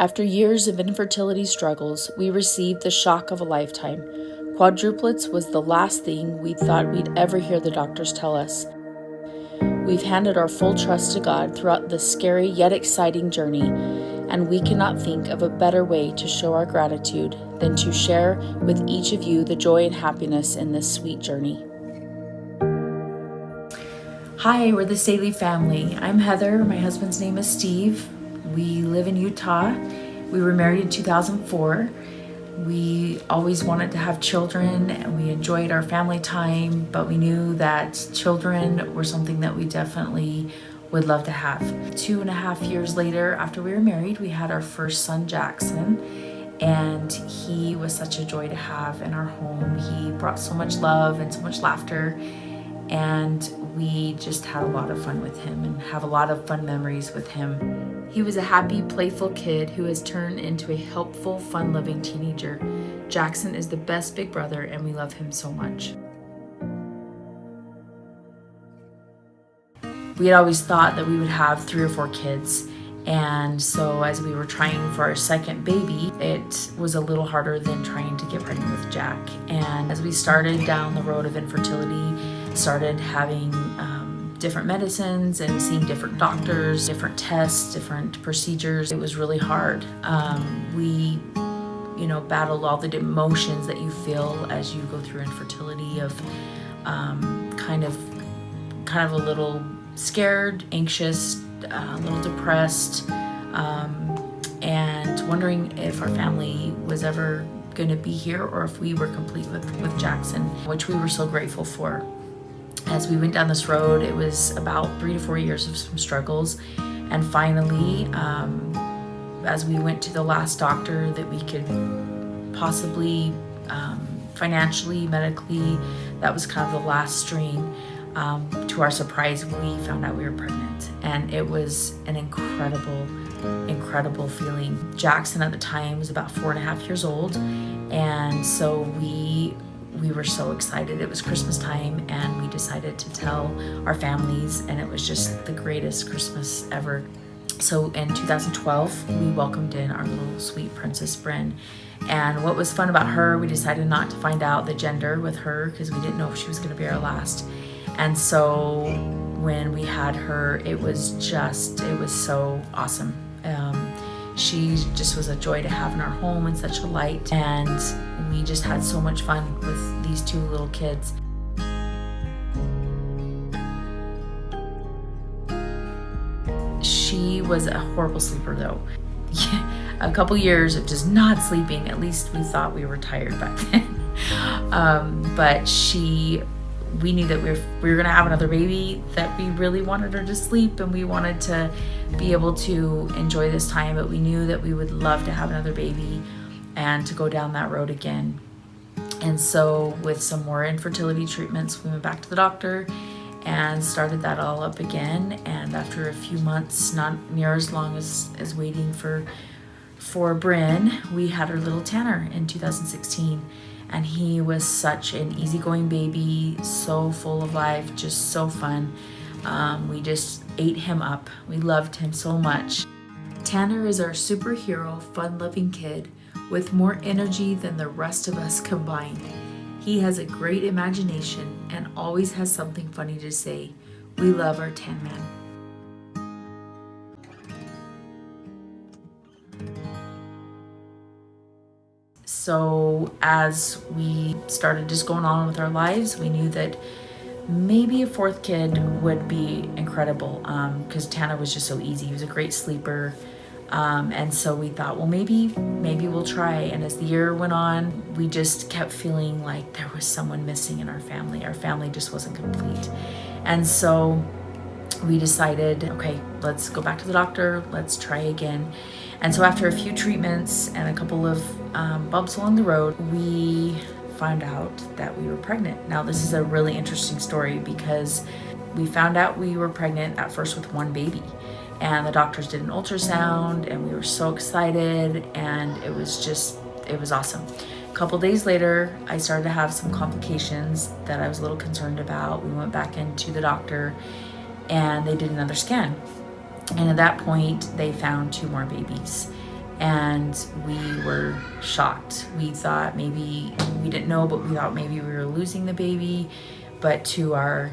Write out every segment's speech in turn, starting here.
After years of infertility struggles, we received the shock of a lifetime. Quadruplets was the last thing we thought we'd ever hear the doctors tell us. We've handed our full trust to God throughout this scary yet exciting journey, and we cannot think of a better way to show our gratitude than to share with each of you the joy and happiness in this sweet journey. Hi, we're the Staley family. I'm Heather. My husband's name is Steve. We live in Utah. We were married in 2004. We always wanted to have children and we enjoyed our family time, but we knew that children were something that we definitely would love to have. 2.5 years later, after we were married, we had our first son, Jackson, and he was such a joy to have in our home. He brought so much love and so much laughter, and we just had a lot of fun with him and have a lot of fun memories with him. He was a happy, playful kid who has turned into a helpful, fun-loving teenager. Jackson is the best big brother, and we love him so much. We had always thought that we would have 3 or 4 kids, and so as we were trying for our second baby, it was a little harder than trying to get pregnant with Jack. And as we started down the road of infertility, started having different medicines and seeing different doctors, different tests, different procedures, it was really hard. We battled all the emotions that you feel as you go through infertility of kind of a little scared, anxious, a little depressed, and wondering if our family was ever going to be here or if we were complete with Jackson, which we were so grateful for. As we went down this road, it was about 3 to 4 years of some struggles, and finally, as we went to the last doctor that we could possibly, financially, medically, that was kind of the last string. To our surprise, we found out we were pregnant, and it was an incredible feeling. Jackson at the time was about 4.5 years old, and so we were so excited. It was Christmas time, and we decided to tell our families, and it was just the greatest Christmas ever. So in 2012, we welcomed in our little sweet Princess Bryn. And what was fun about her, we decided not to find out the gender with her because we didn't know if she was going to be our last. And so when we had her, it was so awesome. She just was a joy to have in our home and such a light. And we just had so much fun with these 2 little kids. She was a horrible sleeper though. A couple years of just not sleeping. At least we thought we were tired back then. But we knew that we were going to have another baby, that we really wanted her to sleep and we wanted to be able to enjoy this time, but we knew that we would love to have another baby and to go down that road again. And so with some more infertility treatments, we went back to the doctor and started that all up again. And after a few months, not near as long as waiting for Bryn, we had our little Tanner in 2016. And he was such an easygoing baby, so full of life, just so fun. We just ate him up. We loved him so much. Tanner is our superhero, fun-loving kid with more energy than the rest of us combined. He has a great imagination and always has something funny to say. We love our Tan Man. So as we started just going on with our lives, we knew that maybe a 4th kid would be incredible because Tanner was just so easy. He was a great sleeper. And so we thought, well, maybe we'll try. And as the year went on, we just kept feeling like there was someone missing in our family. Our family just wasn't complete. And so we decided, okay, let's go back to the doctor. Let's try again. And so after a few treatments and a couple of bumps along the road, we found out that we were pregnant. Now, this is a really interesting story because we found out we were pregnant at first with 1 baby. And the doctors did an ultrasound, and we were so excited, and it was awesome. A couple days later, I started to have some complications that I was a little concerned about. We went back into the doctor, and they did another scan. And at that point, they found 2 more babies. And we were shocked. We thought maybe, we didn't know, but we thought maybe we were losing the baby. But to our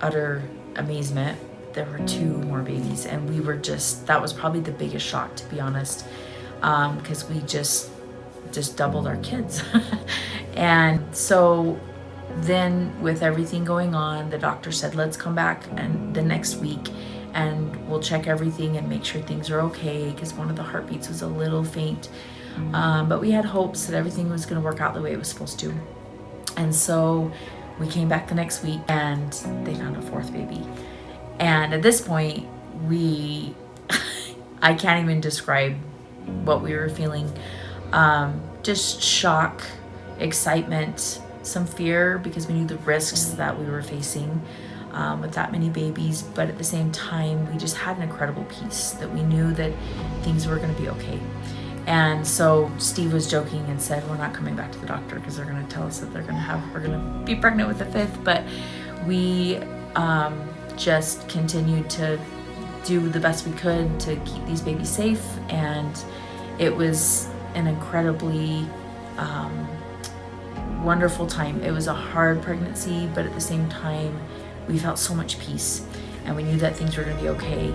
utter amazement, there were 2 more babies. And we were that was probably the biggest shock, to be honest, because we just doubled our kids. And so then with everything going on, the doctor said, let's come back and the next week and we'll check everything and make sure things are okay, because one of the heartbeats was a little faint. But we had hopes that everything was going to work out the way it was supposed to. And so we came back the next week and they found a 4th baby. And at this point, I can't even describe what we were feeling. Just shock, excitement, some fear, because we knew the risks that we were facing with that many babies. But at the same time, we just had an incredible peace that we knew that things were going to be okay. And so Steve was joking and said, we're not coming back to the doctor because they're going to tell us that we're going to be pregnant with the 5th. But we just continued to do the best we could to keep these babies safe. And it was an incredibly wonderful time. It was a hard pregnancy, but at the same time, we felt so much peace and we knew that things were going to be okay.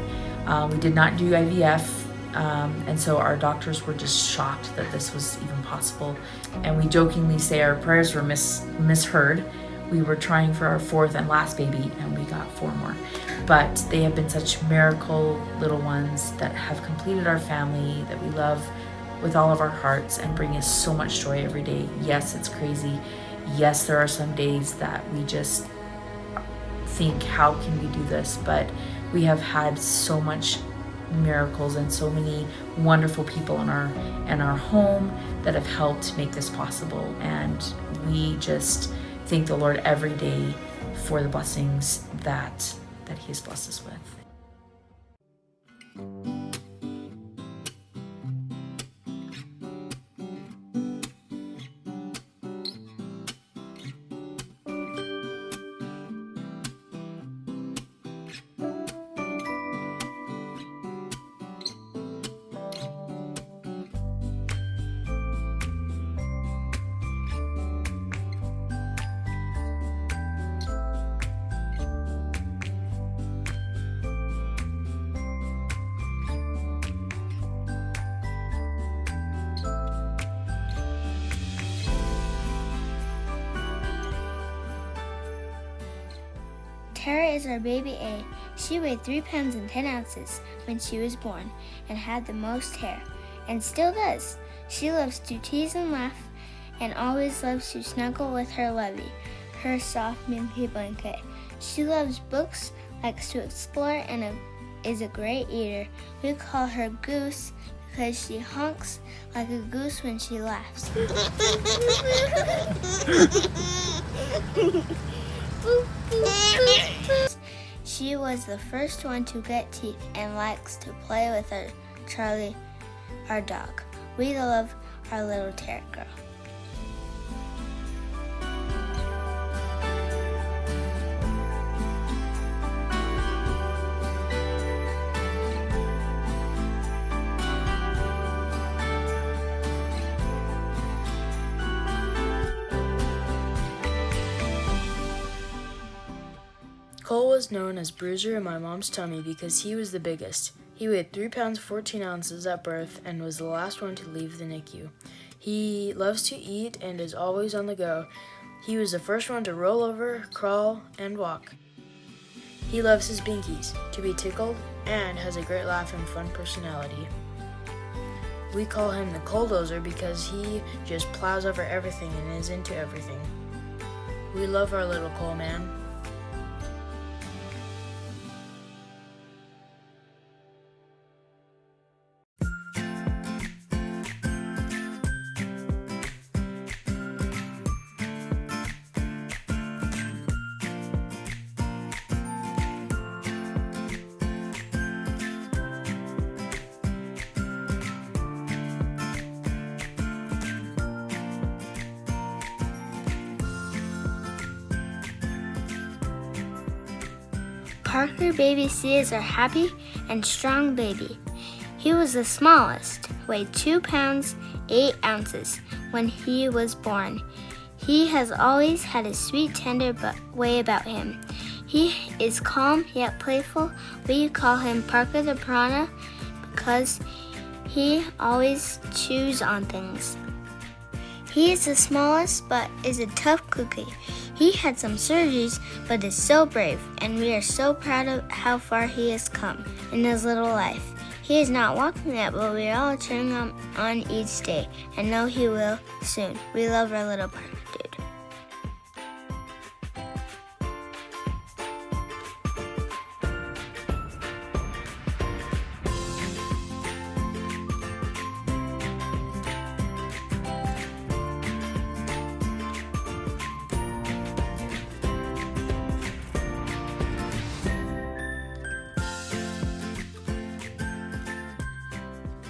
We did not do IVF, and so our doctors were just shocked that this was even possible. And we jokingly say our prayers were misheard. We were trying for our 4th and last baby, and we got 4 more. But they have been such miracle little ones that have completed our family, that we love with all of our hearts and bring us so much joy every day. Yes, it's crazy. Yes, there are some days that we just think, how can we do this? But we have had so much miracles and so many wonderful people in our home that have helped make this possible. And we just thank the Lord every day for the blessings that He has blessed us with. Tara is our baby A. She weighed 3 pounds and 10 ounces when she was born and had the most hair, and still does. She loves to tease and laugh and always loves to snuggle with her lovey, her soft minty blanket. She loves books, likes to explore, and is a great eater. We call her Goose because she honks like a goose when she laughs. She was the first one to get teeth and likes to play with her Charlie, our dog. We love our little Tara girl. Cole was known as Bruiser in my mom's tummy because he was the biggest. He weighed 3 pounds 14 ounces at birth and was the last one to leave the NICU. He loves to eat and is always on the go. He was the first one to roll over, crawl, and walk. He loves his binkies, to be tickled, and has a great laugh and fun personality. We call him the Coledozer because he just plows over everything and is into everything. We love our little Cole man. Parker Baby C is our happy and strong baby. He was the smallest, weighed 2 pounds, 8 ounces when he was born. He has always had a sweet, tender way about him. He is calm yet playful. We call him Parker the Piranha because he always chews on things. He is the smallest but is a tough cookie. He had some surgeries but is so brave, and we are so proud of how far he has come in his little life. He is not walking yet, but we are all cheering him on each day and know he will soon. We love our little Parker dude.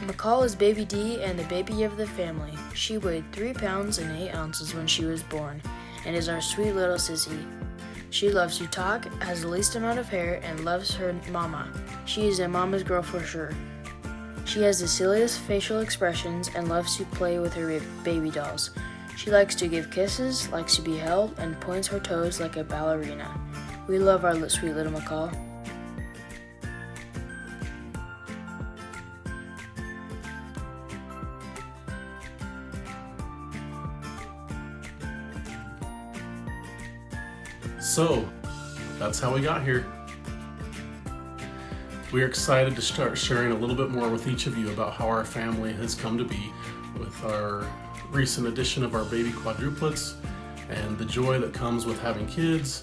McCall is baby D and the baby of the family. She weighed 3 pounds and 8 ounces when she was born and is our sweet little sissy. She loves to talk, has the least amount of hair, and loves her mama. She is a mama's girl for sure. She has the silliest facial expressions and loves to play with her baby dolls. She likes to give kisses, likes to be held, and points her toes like a ballerina. We love our sweet little McCall. So, that's how we got here. We are excited to start sharing a little bit more with each of you about how our family has come to be with our recent addition of our baby quadruplets and the joy that comes with having kids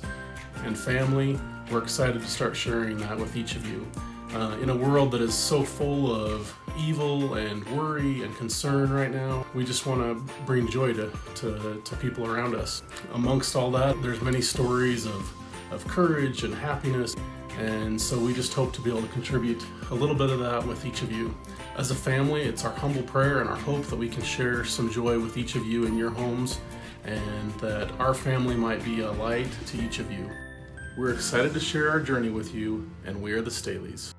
and family. We're excited to start sharing that with each of you. In a world that is so full of evil and worry and concern right now, we just want to bring joy to people around us. Amongst all that, there's many stories of courage and happiness, and so we just hope to be able to contribute a little bit of that with each of you. As a family, it's our humble prayer and our hope that we can share some joy with each of you in your homes, and that our family might be a light to each of you. We're excited to share our journey with you, and we are the Staleys.